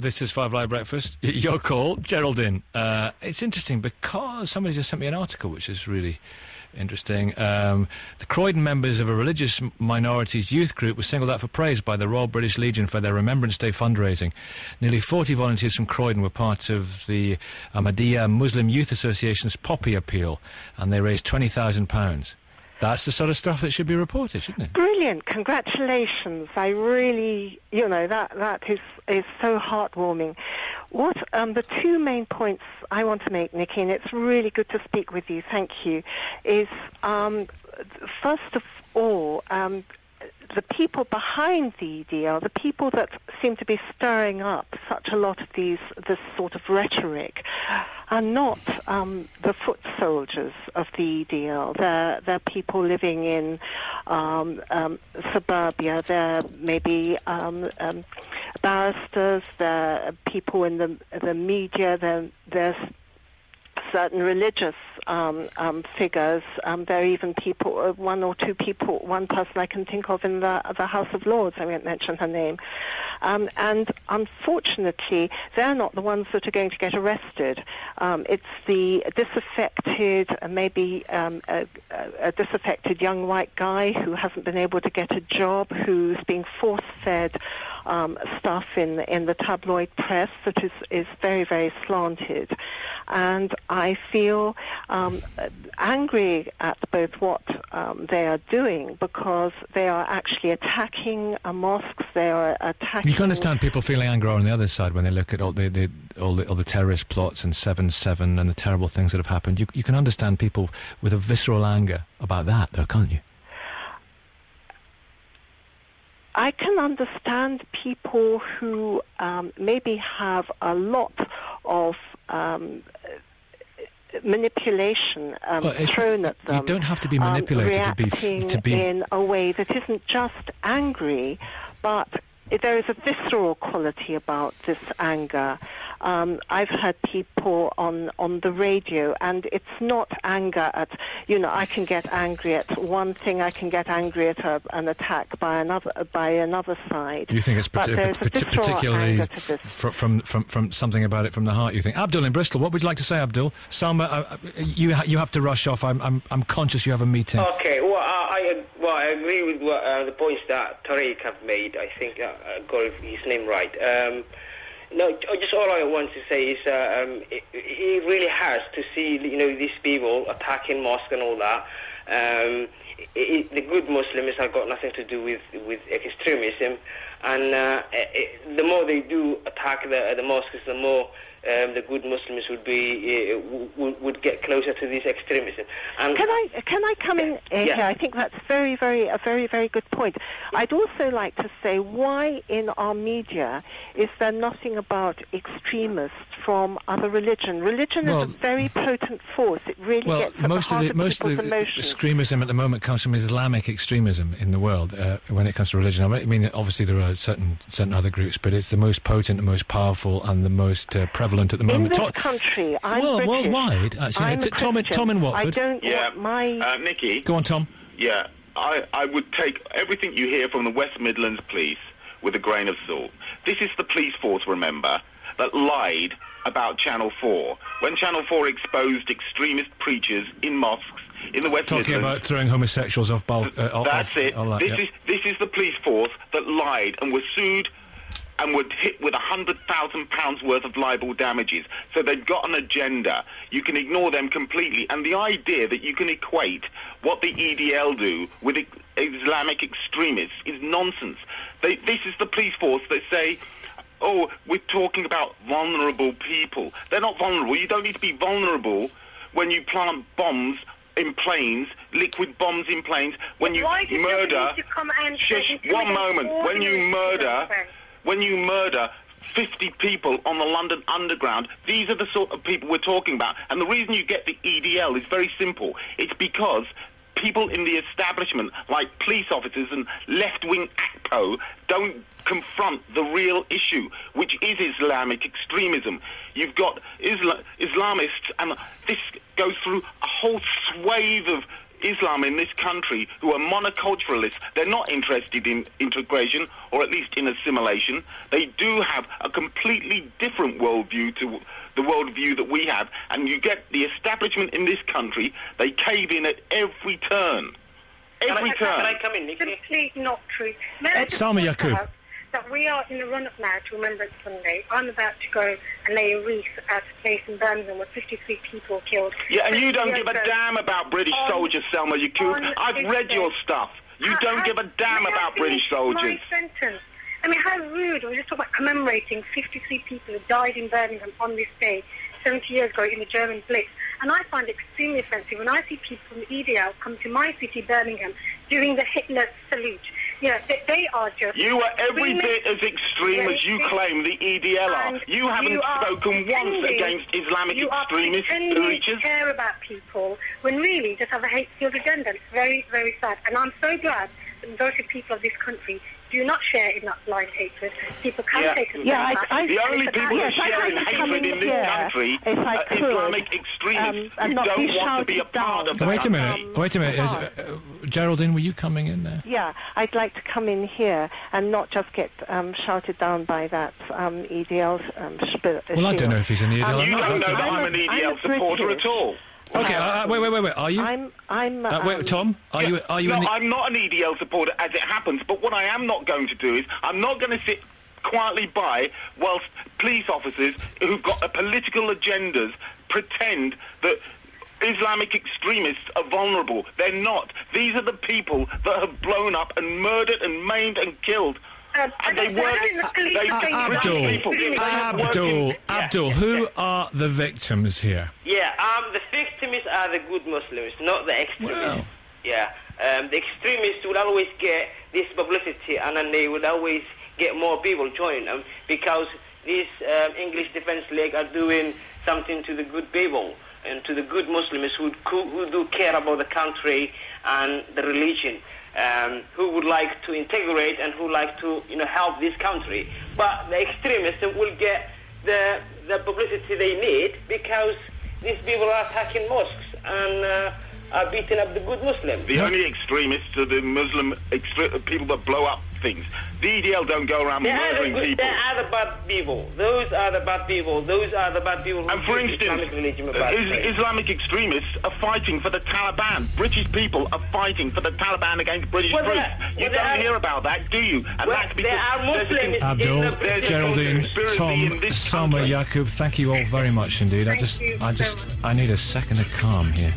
This is Five Live Breakfast. Your call, Geraldine. It's interesting because somebody just sent me an article which is really interesting. The Croydon members of a religious minorities youth group were singled out for praise by the Royal British Legion for their Remembrance Day fundraising. Nearly 40 volunteers from Croydon were part of the Ahmadiyya Muslim Youth Association's Poppy Appeal, and they raised £20,000. That's the sort of stuff that should be reported, shouldn't it? Brilliant. Congratulations. I really, that is so heartwarming. What the two main points I want to make, Nikki, and it's really good to speak with you, thank you, is first of all, the people behind the EDL, the people that seem to be stirring up such a lot of this sort of rhetoric, are not the foot soldiers of the EDL. They're people living in suburbia. They're maybe barristers. They're people in the media. There's certain religious figures. There are even people, one or two people, one person I can think of in the House of Lords, I won't mention her name. And unfortunately, they're not the ones that are going to get arrested. It's the disaffected, maybe a disaffected young white guy who hasn't been able to get a job, who's being force-fed stuff in the tabloid press that is very, very slanted. And I feel angry at both what they are doing, because they are actually attacking mosques. They are attacking. You can understand people feeling anger on the other side when they look at all the terrorist plots and 7/7 and the terrible things that have happened. You can understand people with a visceral anger about that, though, can't you? I can understand people who maybe have a lot of manipulation thrown at them. You don't have to be manipulated to be in a way that isn't just angry, but there is a visceral quality about this anger. I've heard people on the radio, and it's not anger at, I can get angry at one thing, I can get angry at an attack by another side. You think it's particularly from something about it from the heart, you think. Abdul in Bristol, what would you like to say, Abdul? Salma, you have to rush off. I'm conscious you have a meeting. Okay, I agree with the points that Tariq have made. I think I got his name right. No, just all I want to say is it really hurts to see these people attacking mosques and all that. The good Muslims have got nothing to do with extremism, and the more they do attack the mosques, the more the good Muslims would get closer to this extremism. And can I come in here? I think that's a very, very good point. I'd also like to say, why in our media is there nothing about extremists from other religion? Religion is a very potent force. It really gets at most the heart of the emotions. extremism at the moment comes from Islamic extremism in the world. When it comes to religion, I mean, obviously there are certain other groups, but it's the most potent, the most powerful, and the most prevalent at the moment. In this country, I'm British. Worldwide, actually. Tom in Watford. I don't want my... Nikki? Go on, Tom. Yeah, I would take everything you hear from the West Midlands police with a grain of salt. This is the police force, remember, that lied about Channel 4. When Channel 4 exposed extremist preachers in mosques in the West Midlands... Talking about throwing homosexuals off... That's it. This is the police force that lied and was sued and were hit with £100,000 worth of libel damages. So they've got an agenda. You can ignore them completely. And the idea that you can equate what the EDL do with Islamic extremists is nonsense. This is the police force that say, oh, we're talking about vulnerable people. They're not vulnerable. You don't need to be vulnerable when you plant bombs in planes, liquid bombs in planes, when you murder... Shush, one moment. When you murder 50 people on the London Underground, these are the sort of people we're talking about. And the reason you get the EDL is very simple. It's because people in the establishment, like police officers and left-wing ACPO, don't confront the real issue, which is Islamic extremism. You've got Islamists, and this goes through a whole swathe of Islam in this country who are monoculturalists. They're not interested in integration, or at least in assimilation. They do have a completely different worldview to the worldview that we have, and you get the establishment in this country, they cave in at every turn. Every turn. Can I come in, Nick? Simply not true. Salma Yaqub. That we are in the run-up now to Remembrance Sunday. I'm about to go and lay a wreath at a place in Birmingham where 53 people killed. Yeah, and you don't give a damn about British soldiers, Selma Yaqub. I've read your stuff. You don't give a damn about British soldiers. My sentence. I mean, how rude. We're just talking about commemorating 53 people who died in Birmingham on this day 70 years ago in the German Blitz. And I find it extremely offensive when I see people from the EDL come to my city, Birmingham, doing the Hitler salute. Yeah, they are just... You are every bit as extreme as you claim the EDL are. You haven't spoken once against Islamic extremist preachers. You care about people when really just have a hate-filled agenda. It's very, very sad. And I'm so glad that the majority of people of this country do not share in that blind hatred. People can take it. The only people who share in hatred in this country are Islamic extremists who don't want to be a part of that. Wait a minute. Geraldine, were you coming in there? Yeah, I'd like to come in here and not just get shouted down by that EDL Well, I don't know if he's in the EDL or not. You don't know that I'm an EDL supporter at all. Okay, wait. Are you? Wait, Tom. Are you? No, I'm not an EDL supporter, as it happens. But what I am not going to do is I'm not going to sit quietly by whilst police officers who've got political agendas pretend that Islamic extremists are vulnerable. They're not. These are the people that have blown up and murdered and maimed and killed. And they work... Abdul, who are the victims here? Yeah, the victims are the good Muslims, not the extremists. Well. Yeah, the extremists would always get this publicity, and then they would always get more people joining them because these English Defence League are doing something to the good people and to the good Muslims who do care about the country and the religion. Who would like to integrate and who like to, help this country. But the extremists will get the publicity they need because these people are attacking mosques and are beating up the good Muslims. The only extremists are the Muslim people that blow up things. The EDL don't go around murdering people. They are the bad people. Those are the bad people. Those are the bad people. And for instance, Islamic extremists are fighting for the Taliban. British people are fighting for the Taliban against British troops. You don't hear about that, do you? And that's because there are Muslims. Abdul, Geraldine, Tom, Salma Yaqub, thank you all very much indeed. I need a second of calm here.